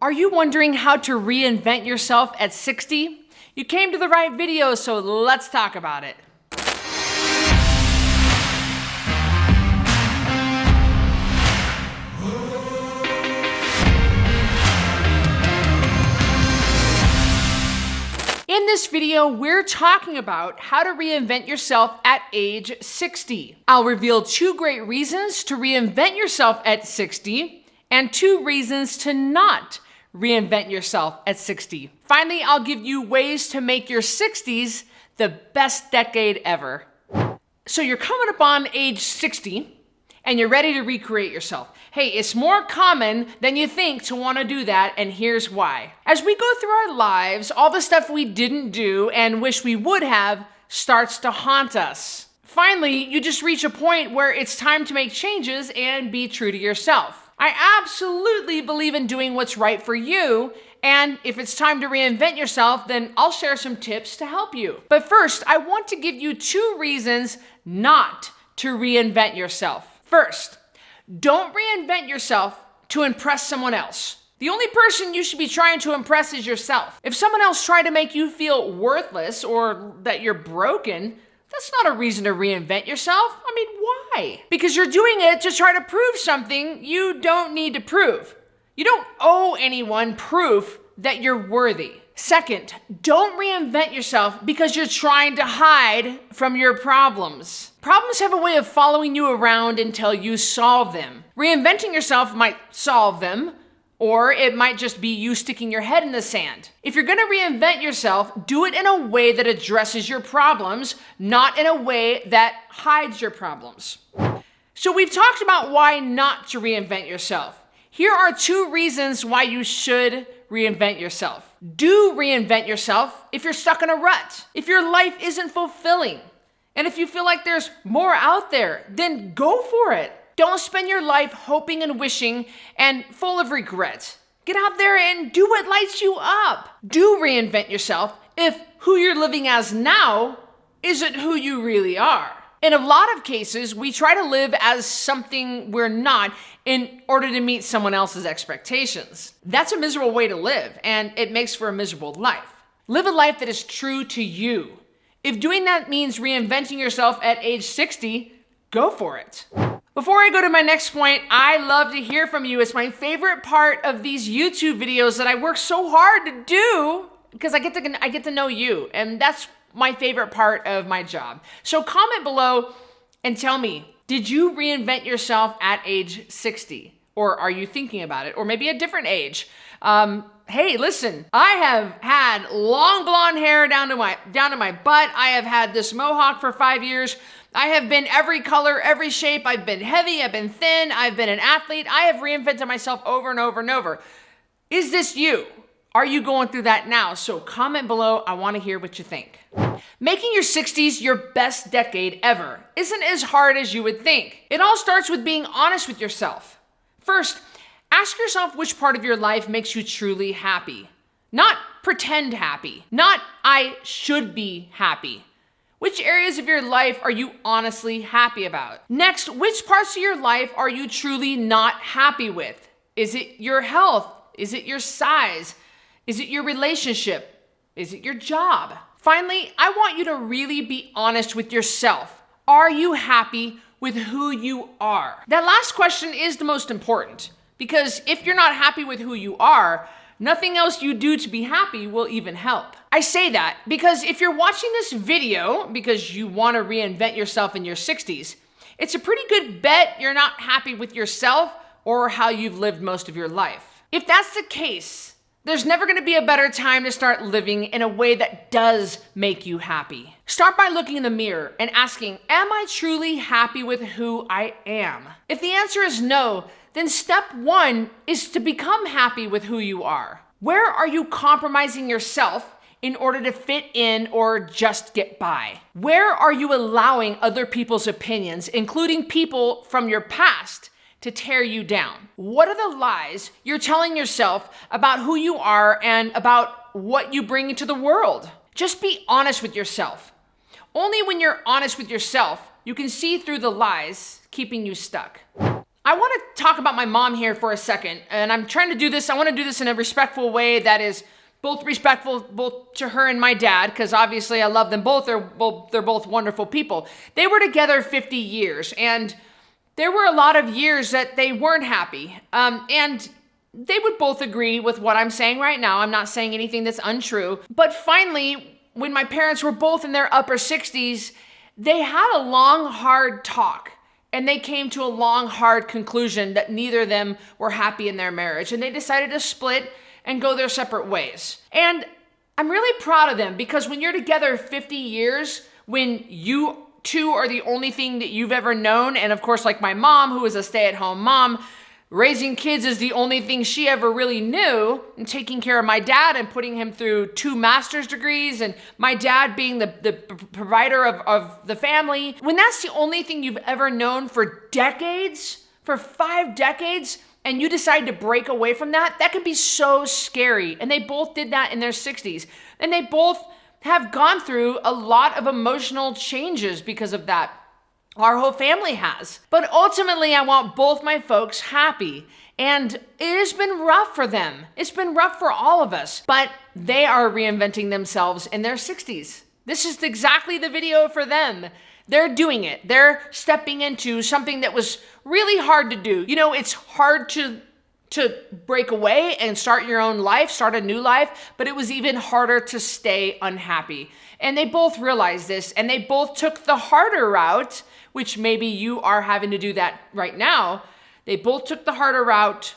Are you wondering how to reinvent yourself at 60? You came to the right video, so let's talk about it. In this video, we're talking about how to reinvent yourself at age 60. I'll reveal 2 great reasons to reinvent yourself at 60 and 2 reasons to not reinvent yourself at 60. Finally, I'll give you ways to make your 60s the best decade ever. So you're coming up on age 60 and you're ready to recreate yourself. Hey, it's more common than you think to want to do that, and here's why. As we go through our lives, all the stuff we didn't do and wish we would have starts to haunt us. Finally, you just reach a point where it's time to make changes and be true to yourself. I absolutely believe in doing what's right for you, and if it's time to reinvent yourself, then I'll share some tips to help you. But first, I want to give you 2 reasons not to reinvent yourself. First, don't reinvent yourself to impress someone else. The only person you should be trying to impress is yourself. If someone else tried to make you feel worthless or that you're broken, that's not a reason to reinvent yourself. I mean, why? Because you're doing it to try to prove something you don't need to prove. You don't owe anyone proof that you're worthy. Second, don't reinvent yourself because you're trying to hide from your problems. Problems have a way of following you around until you solve them. Reinventing yourself might solve them, or it might just be you sticking your head in the sand. If you're gonna reinvent yourself, do it in a way that addresses your problems, not in a way that hides your problems. So we've talked about why not to reinvent yourself. Here are 2 reasons why you should reinvent yourself. Do reinvent yourself if you're stuck in a rut, if your life isn't fulfilling, and if you feel like there's more out there, then go for it. Don't spend your life hoping and wishing and full of regret. Get out there and do what lights you up. Do reinvent yourself if who you're living as now isn't who you really are. In a lot of cases, we try to live as something we're not in order to meet someone else's expectations. That's a miserable way to live, and it makes for a miserable life. Live a life that is true to you. If doing that means reinventing yourself at age 60, go for it. Before I go to my next point, I love to hear from you. It's my favorite part of these YouTube videos that I work so hard to do because I get to know you, and that's my favorite part of my job. So comment below and tell me, did you reinvent yourself at age 60? Or are you thinking about it? Or maybe a different age? Hey, listen, I have had long blonde hair down to my butt. I have had this mohawk for 5 years. I have been every color, every shape. I've been heavy, I've been thin, I've been an athlete. I have reinvented myself over and over and over. Is this you? Are you going through that now? So comment below. I want to hear what you think. Making your 60s your best decade ever isn't as hard as you would think. It all starts with being honest with yourself. First, ask yourself which part of your life makes you truly happy. Not pretend happy. Not I should be happy. Which areas of your life are you honestly happy about? Next, which parts of your life are you truly not happy with? Is it your health? Is it your size? Is it your relationship? Is it your job? Finally, I want you to really be honest with yourself. Are you happy with who you are? That last question is the most important, because if you're not happy with who you are, nothing else you do to be happy will even help. I say that because if you're watching this video because you want to reinvent yourself in your 60s, it's a pretty good bet you're not happy with yourself or how you've lived most of your life. If that's the case, there's never going to be a better time to start living in a way that does make you happy. Start by looking in the mirror and asking, am I truly happy with who I am? If the answer is no, then step 1 is to become happy with who you are. Where are you compromising yourself in order to fit in or just get by? Where are you allowing other people's opinions, including people from your past, to tear you down? What are the lies you're telling yourself about who you are and about what you bring into the world? Just be honest with yourself. Only when you're honest with yourself, you can see through the lies keeping you stuck. I want to talk about my mom here for a second, and I'm trying to do this. I want to do this in a respectful way that is both respectful both to her and my dad, because obviously I love them both. They're both wonderful people. They were together 50 years, and there were a lot of years that they weren't happy. And they would both agree with what I'm saying right now. I'm not saying anything that's untrue. But finally, when my parents were both in their upper 60s, they had a long, hard talk. And they came to a long, hard conclusion that neither of them were happy in their marriage. And they decided to split and go their separate ways. And I'm really proud of them, because when you're together 50 years, when you two are the only thing that you've ever known, and of course, like my mom, who is a stay-at-home mom, raising kids is the only thing she ever really knew, and taking care of my dad and putting him through 2 master's degrees, and my dad being the provider of the family. When that's the only thing you've ever known for decades, for 5 decades, and you decide to break away from that, that can be so scary. And they both did that in their 60s. And they both have gone through a lot of emotional changes because of that. Our whole family has. But ultimately, I want both my folks happy. And it has been rough for them. It's been rough for all of us. But they are reinventing themselves in their 60s. This is exactly the video for them. They're doing it. They're stepping into something that was really hard to do. You know, it's hard to break away and start your own life, start a new life, but it was even harder to stay unhappy. And they both realized this, and they both took the harder route, which maybe you are having to do that right now. They both took the harder route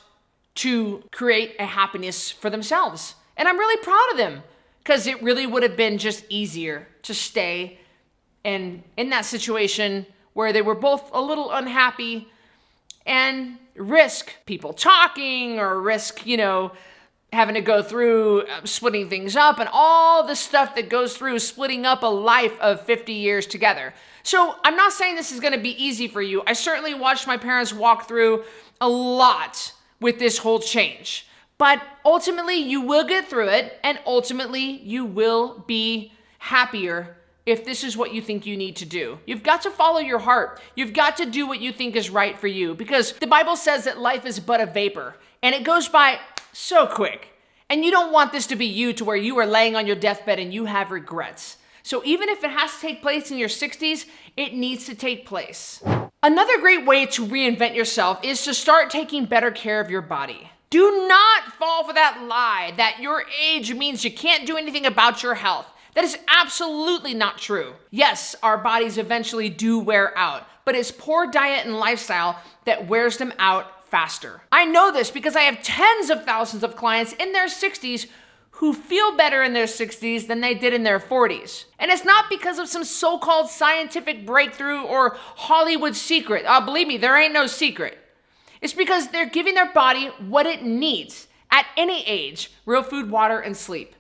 to create a happiness for themselves. And I'm really proud of them, because it really would have been just easier to stay and in that situation where they were both a little unhappy and risk people talking, or risk, having to go through splitting things up and all the stuff that goes through splitting up a life of 50 years together. So I'm not saying this is going to be easy for you. I certainly watched my parents walk through a lot with this whole change. But ultimately, you will get through it, and ultimately, you will be happier if this is what you think you need to do. You've got to follow your heart. You've got to do what you think is right for you, because the Bible says that life is but a vapor, and it goes by so quick. And you don't want this to be you, to where you are laying on your deathbed and you have regrets. So even if it has to take place in your 60s, it needs to take place. Another great way to reinvent yourself is to start taking better care of your body. Do not fall for that lie that your age means you can't do anything about your health. That is absolutely not true. Yes, our bodies eventually do wear out, but it's poor diet and lifestyle that wears them out faster. I know this because I have tens of thousands of clients in their 60s who feel better in their 60s than they did in their 40s. And it's not because of some so-called scientific breakthrough or Hollywood secret. Believe me, there ain't no secret. It's because they're giving their body what it needs at any age: real food, water, and sleep.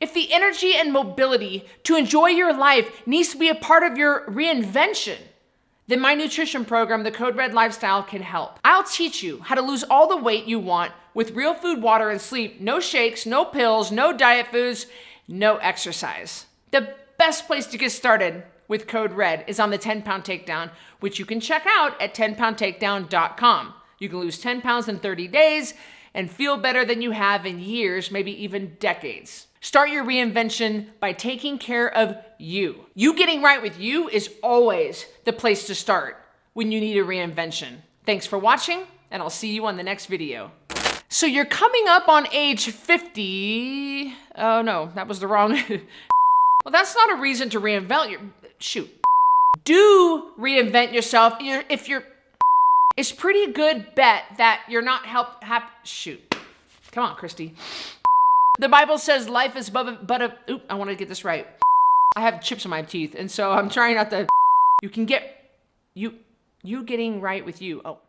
If the energy and mobility to enjoy your life needs to be a part of your reinvention, then my nutrition program, the Code Red Lifestyle, can help. I'll teach you how to lose all the weight you want with real food, water, and sleep. No shakes, no pills, no diet foods, no exercise. The best place to get started with Code Red is on the 10-pound takedown, which you can check out at 10poundtakedown.com. You can lose 10 pounds in 30 days and feel better than you have in years, maybe even decades. Start your reinvention by taking care of you. You getting right with you is always the place to start when you need a reinvention. Thanks for watching, and I'll see you on the next video. So you're coming up on age 50. Oh no, that was the wrong. Well, that's not a reason to reinvent your, Do reinvent yourself if you're, it's pretty good bet that you're not Come on, Cristy. The Bible says life is but a, I want to get this right. I have chips in my teeth, and so I'm trying not to, you getting right with you. Oh.